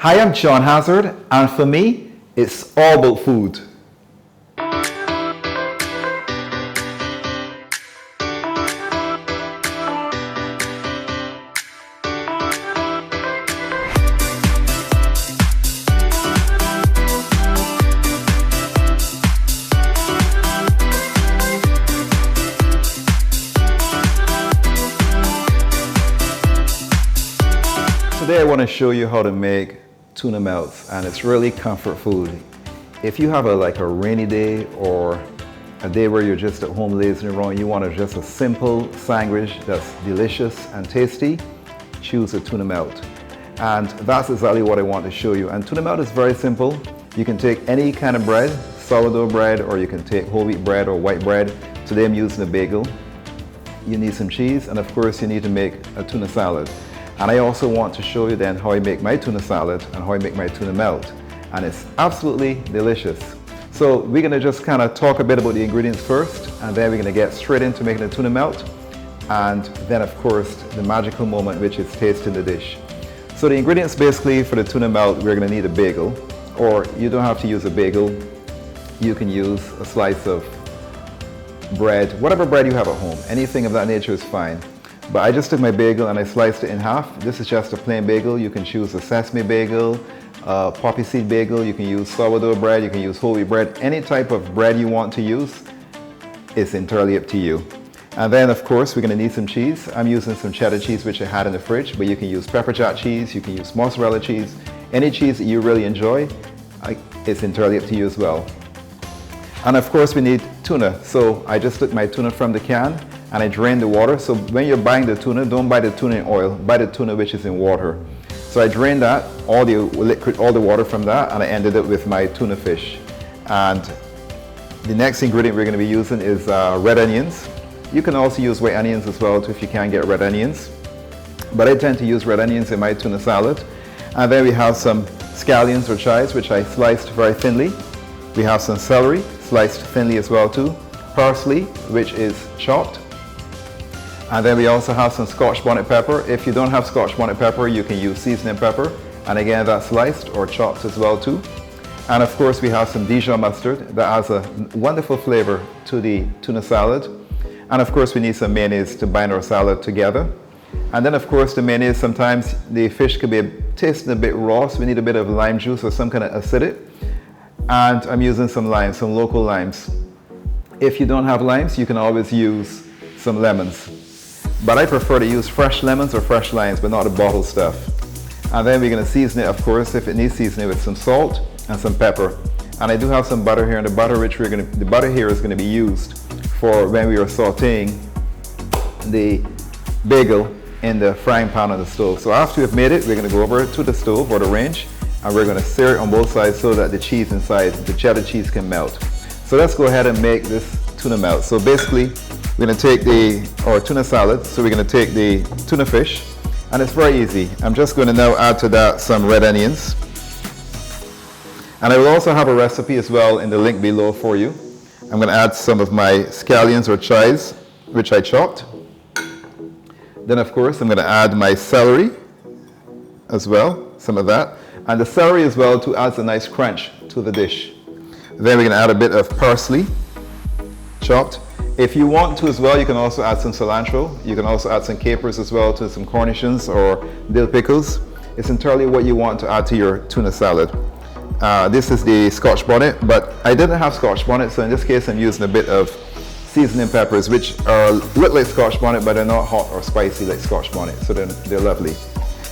Hi, I'm John Hazzard, and for me, it's all about food. Today I want to show you how to make tuna melts, and it's really comfort food. If you have a rainy day or a day where you're just at home lazing around, you want just a simple sandwich that's delicious and tasty, choose a tuna melt. And that's exactly what I want to show you. And tuna melt is very simple. You can take any kind of bread, sourdough bread, or you can take whole wheat bread or white bread. Today I'm using a bagel. You need some cheese, and of course you need to make a tuna salad. And I also want to show you then how I make my tuna salad and how I make my tuna melt. And it's absolutely delicious. So we're gonna just kind of talk a bit about the ingredients first, and then we're gonna get straight into making the tuna melt. And then of course, the magical moment, which is tasting the dish. So the ingredients basically for the tuna melt, we're gonna need a bagel, or you don't have to use a bagel. You can use a slice of bread, whatever bread you have at home. Anything of that nature is fine. But I just took my bagel and I sliced it in half. This is just a plain bagel. You can choose a sesame bagel, poppy seed bagel. You can use sourdough bread. You can use whole wheat bread. Any type of bread you want to use, it's entirely up to you. And then of course, we're gonna need some cheese. I'm using some cheddar cheese, which I had in the fridge, but you can use pepper jack cheese. You can use mozzarella cheese. Any cheese that you really enjoy, it's entirely up to you as well. And of course, we need tuna. So I just took my tuna from the can and I drained the water. So when you're buying the tuna, don't buy the tuna in oil, buy the tuna which is in water. So I drained that, all the liquid, all the water from that, and I ended up with my tuna fish. And the next ingredient we're gonna be using is red onions. You can also use white onions as well too if you can't get red onions. But I tend to use red onions in my tuna salad. And then we have some scallions or chives, which I sliced very thinly. We have some celery, sliced thinly as well too. Parsley, which is chopped. And then we also have some Scotch Bonnet Pepper. If you don't have Scotch Bonnet Pepper, you can use seasoning pepper. And again, that's sliced or chopped as well too. And of course, we have some Dijon Mustard that adds a wonderful flavor to the tuna salad. And of course, we need some mayonnaise to bind our salad together. And then of course, the mayonnaise, sometimes the fish could be tasting a bit raw, so we need a bit of lime juice or some kind of acidic. And I'm using some limes, some local limes. If you don't have limes, you can always use some lemons. But I prefer to use fresh lemons or fresh limes, but not the bottled stuff. And then we're gonna season it, of course, if it needs seasoning, with some salt and some pepper. And I do have some butter here, and the butter here is gonna be used for when we are sauteing the bagel in the frying pan on the stove. So after we've made it, we're gonna go over to the stove or the range, and we're gonna sear it on both sides so that the cheese inside, the cheddar cheese, can melt. So let's go ahead and make this tuna melt. So basically, we're gonna take our tuna salad. So we're gonna take the tuna fish, and it's very easy. I'm just gonna now add to that some red onions. And I will also have a recipe as well in the link below for you. I'm gonna add some of my scallions or chives, which I chopped. Then of course, I'm gonna add my celery as well, some of that. And the celery as well too adds a nice crunch to the dish. Then we're gonna add a bit of parsley, chopped. If you want to as well, you can also add some cilantro. You can also add some capers as well to some cornichons or dill pickles. It's entirely what you want to add to your tuna salad. This is the Scotch Bonnet, but I didn't have Scotch Bonnet, so in this case I'm using a bit of seasoning peppers, which look like Scotch Bonnet, but they're not hot or spicy like Scotch Bonnet, so they're lovely.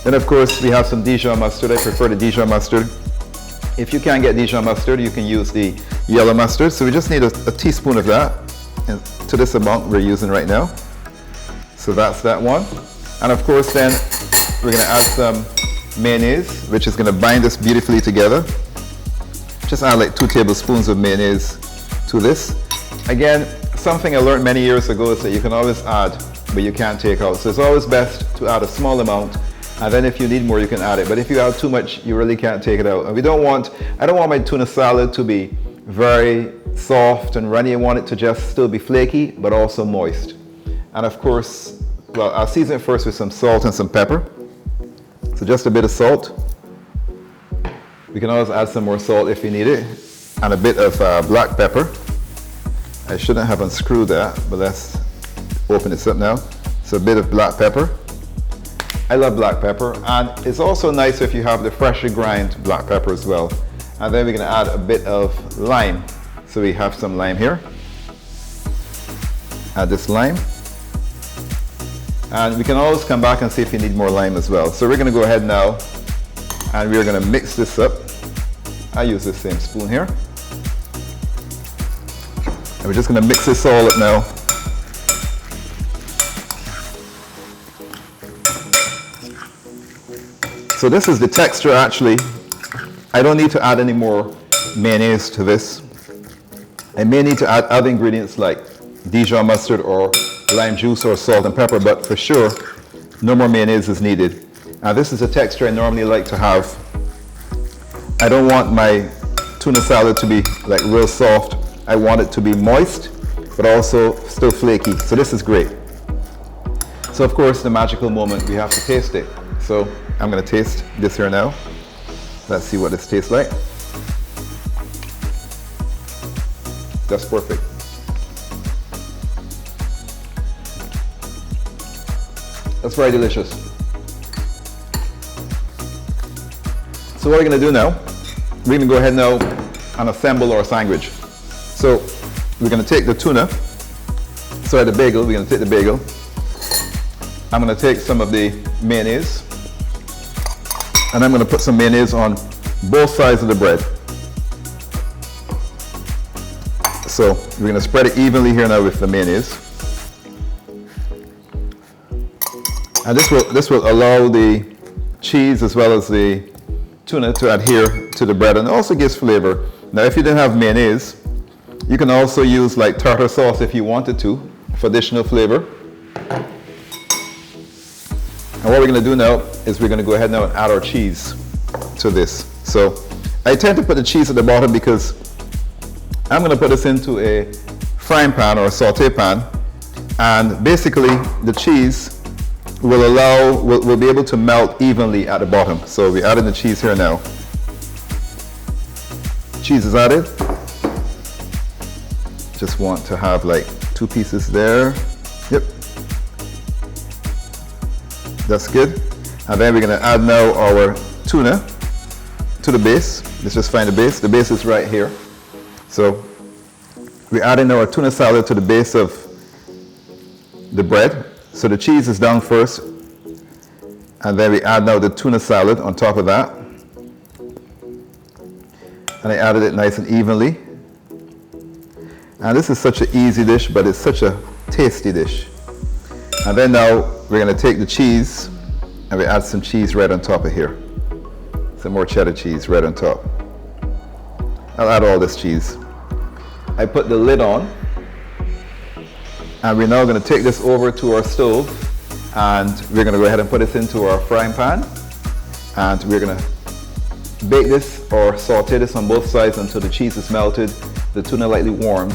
Then of course we have some Dijon mustard. I prefer the Dijon mustard. If you can't get Dijon mustard, you can use the yellow mustard. So we just need a teaspoon of that, and to this amount we're using right now. So that's that one. And of course then we're gonna add some mayonnaise, which is gonna bind this beautifully together. Just add like 2 tablespoons of mayonnaise to this. Again, something I learned many years ago is that you can always add, but you can't take out. So it's always best to add a small amount, and then if you need more, you can add it. But if you add too much, you really can't take it out. And I don't want my tuna salad to be very soft and runny. I want it to just still be flaky, but also moist. And of course, well, I'll season it first with some salt and some pepper. So just a bit of salt. We can always add some more salt if you need it, and a bit of black pepper. I shouldn't have unscrewed that, but let's open this up now. So a bit of black pepper. I love black pepper, and it's also nice if you have the freshly ground black pepper as well. And then we're going to add a bit of lime. So we have some lime here. Add this lime. And we can always come back and see if you need more lime as well. So we're going to go ahead now and we're going to mix this up. I use the same spoon here. And we're just going to mix this all up now. So this is the texture actually. I don't need to add any more mayonnaise to this. I may need to add other ingredients like Dijon mustard or lime juice or salt and pepper, but for sure, no more mayonnaise is needed. Now this is a texture I normally like to have. I don't want my tuna salad to be like real soft. I want it to be moist, but also still flaky. So this is great. So of course, the magical moment, we have to taste it. So I'm gonna taste this here now. Let's see what this tastes like. That's perfect. That's very delicious. So what we're gonna do now, we're gonna go ahead now and assemble our sandwich. So we're gonna take the tuna, sorry, the bagel, we're gonna take the bagel. I'm gonna take some of the mayonnaise, and I'm gonna put some mayonnaise on both sides of the bread. So we're gonna spread it evenly here now with the mayonnaise. And this will allow the cheese as well as the tuna to adhere to the bread, and also gives flavor. Now if you didn't have mayonnaise, you can also use like tartar sauce if you wanted to for additional flavor. And what we're going to do now is we're going to go ahead now and add our cheese to this. So I tend to put the cheese at the bottom because I'm going to put this into a frying pan or a saute pan, and basically the cheese will be able to melt evenly at the bottom. So we added the cheese here now. Cheese is added. Just want to have like 2 pieces there. Yep. That's good. And then we're going to add now our tuna to the base. Let's just find the base. The base is right here. So we're adding our tuna salad to the base of the bread. So the cheese is down first, and then we add now the tuna salad on top of that. And I added it nice and evenly. And this is such an easy dish, but it's such a tasty dish. And then now we're going to take the cheese and we add some cheese right on top of here. Some more cheddar cheese right on top. I'll add all this cheese. I put the lid on, and we're now going to take this over to our stove, and we're going to go ahead and put this into our frying pan, and we're going to bake this or saute this on both sides until the cheese is melted, the tuna lightly warmed.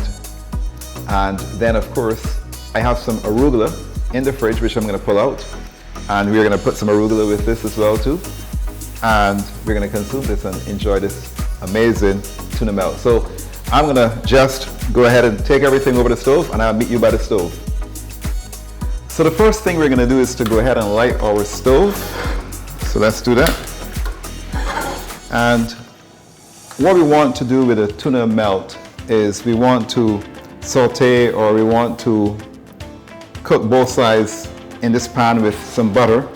And then of course I have some arugula in the fridge, which I'm going to pull out, and we're going to put some arugula with this as well too, and we're going to consume this and enjoy this amazing tuna melt. So I'm going to just go ahead and take everything over the stove, and I'll meet you by the stove. So the first thing we're going to do is to go ahead and light our stove. So let's do that. And what we want to do with a tuna melt is we want to saute, or we want to cook both sides in this pan with some butter.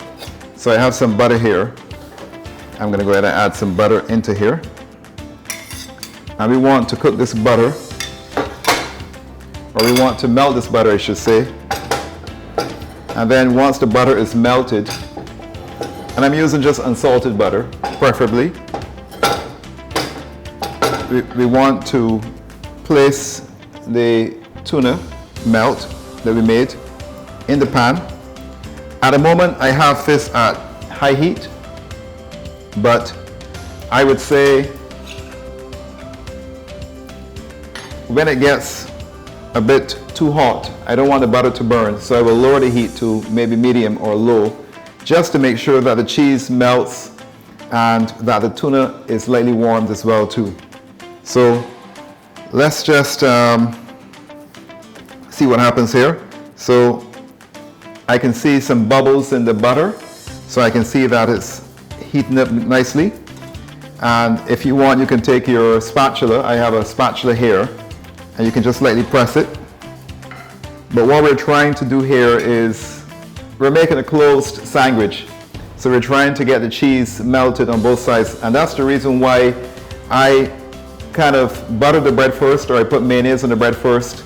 So I have some butter here. I'm going to go ahead and add some butter into here. And we want to cook this butter, or we want to melt this butter, I should say. And then once the butter is melted, and I'm using just unsalted butter, preferably, we want to place the tuna melt that we made in the pan. At the moment I have this at high heat, but I would say when it gets a bit too hot, I don't want the butter to burn, so I will lower the heat to maybe medium or low, just to make sure that the cheese melts and that the tuna is lightly warmed as well too. So let's just see what happens here. So I can see some bubbles in the butter, so I can see that it's heating up nicely. And if you want, you can take your spatula. I have a spatula here, and you can just lightly press it. But what we're trying to do here is we're making a closed sandwich. So we're trying to get the cheese melted on both sides, and that's the reason why I kind of butter the bread first, or I put mayonnaise on the bread first,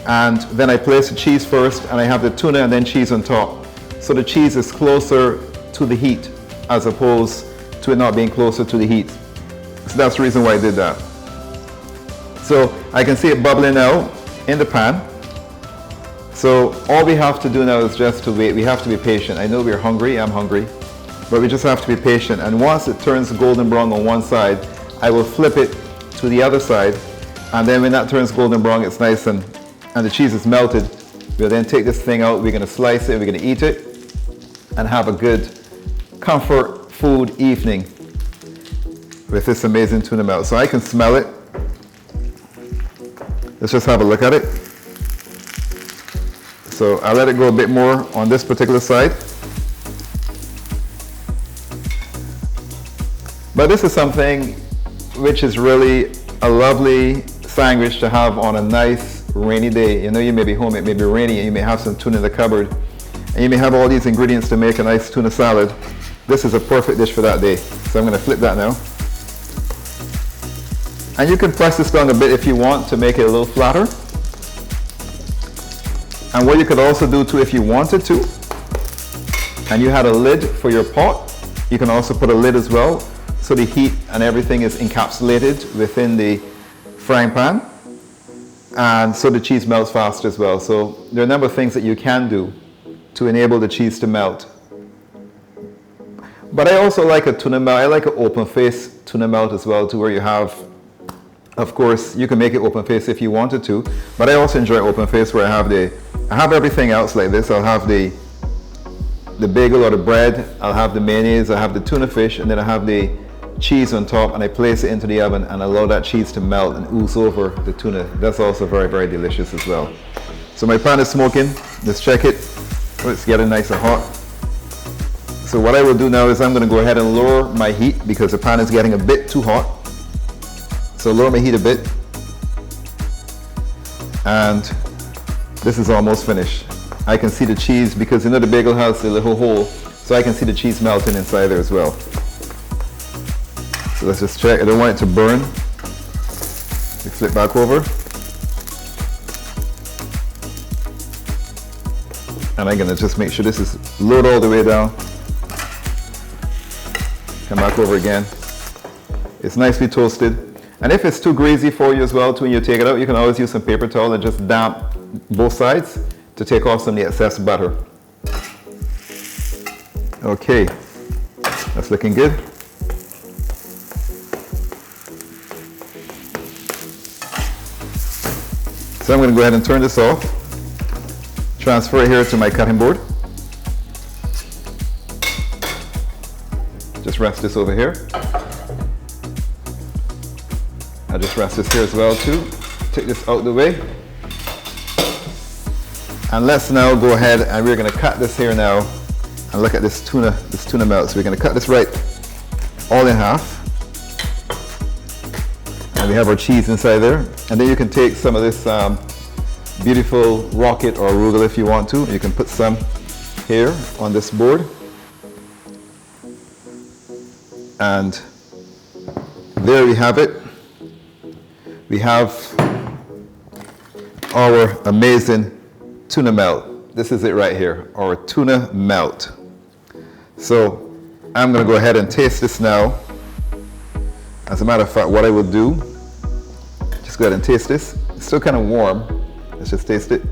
and then I place the cheese first, and I have the tuna and then cheese on top. So the cheese is closer to the heat as opposed to it not being closer to the heat. So that's the reason why I did that. So I can see it bubbling now in the pan. So all we have to do now is just to wait. We have to be patient. I know we're hungry, I'm hungry, but we just have to be patient. And once it turns golden brown on one side, I will flip it to the other side. And then when that turns golden brown, it's nice and the cheese is melted. We'll then take this thing out, we're gonna slice it, we're gonna eat it, and have a good comfort food evening with this amazing tuna melt. So I can smell it. Let's just have a look at it. So I let it go a bit more on this particular side. But this is something which is really a lovely sandwich to have on a nice rainy day. You know, you may be home, it may be rainy, and you may have some tuna in the cupboard, and you may have all these ingredients to make a nice tuna salad. This is a perfect dish for that day. So I'm going to flip that now. And you can press this down a bit if you want to make it a little flatter. And what you could also do too, if you wanted to, and you had a lid for your pot, you can also put a lid as well, so the heat and everything is encapsulated within the frying pan, and so the cheese melts faster as well. So there are a number of things that you can do to enable the cheese to melt. But I also like a tuna melt. I like an open face tuna melt as well too, where you have, of course, you can make it open face if you wanted to, but I also enjoy open face where I have everything else like this. I'll have the bagel or the bread, I'll have the mayonnaise, I have the tuna fish, and then I have the cheese on top, and I place it into the oven and allow that cheese to melt and ooze over the tuna. That's also very, very delicious as well. So my pan is smoking. Let's check it. Oh, it's getting nice and hot. So what I will do now is I'm going to go ahead and lower my heat because the pan is getting a bit too hot. So lower my heat a bit. And this is almost finished. I can see the cheese because you know the bagel has the little hole, so I can see the cheese melting inside there as well. So let's just check. I don't want it to burn. We flip back over. And I'm gonna just make sure this is lowered all the way down. Come back over again. It's nicely toasted. And if it's too greasy for you as well, too, when you take it out, you can always use some paper towel and just damp both sides to take off some of the excess butter. Okay, that's looking good. So I'm going to go ahead and turn this off, transfer it here to my cutting board. Just rest this over here. I'll just rest this here as well too. Take this out the way. And let's now go ahead and we're going to cut this here now and look at this tuna melt. So we're going to cut this right all in half. And we have our cheese inside there. And then you can take some of this beautiful rocket or arugula if you want to. You can put some here on this board. And there we have it. We have our amazing tuna melt. This is it right here, our tuna melt. So I'm going to go ahead and taste this now. As a matter of fact, what I will do, just go ahead and taste this. It's still kind of warm. Let's just taste it.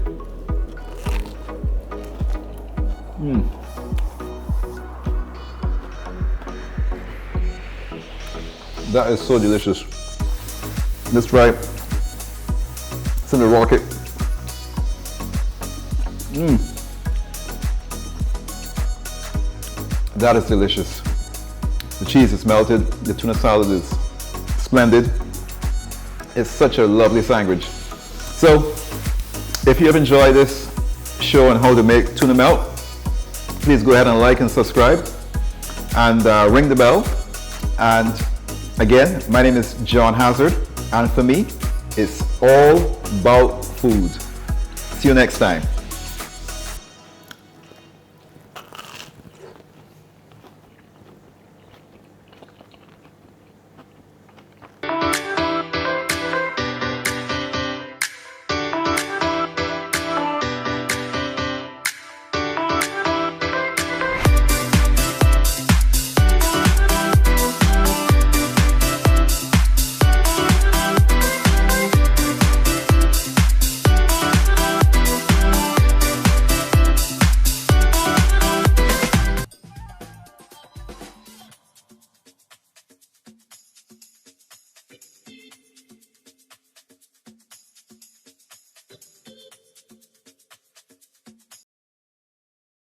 That is so delicious. Let's try it. It's in the rocket. That is delicious. The cheese is melted. The tuna salad is splendid. It's such a lovely sandwich. So, if you have enjoyed this show on how to make tuna melt, please go ahead and like and subscribe and ring the bell. And again, my name is John Hazzard, and for me, it's all about food. See you next time.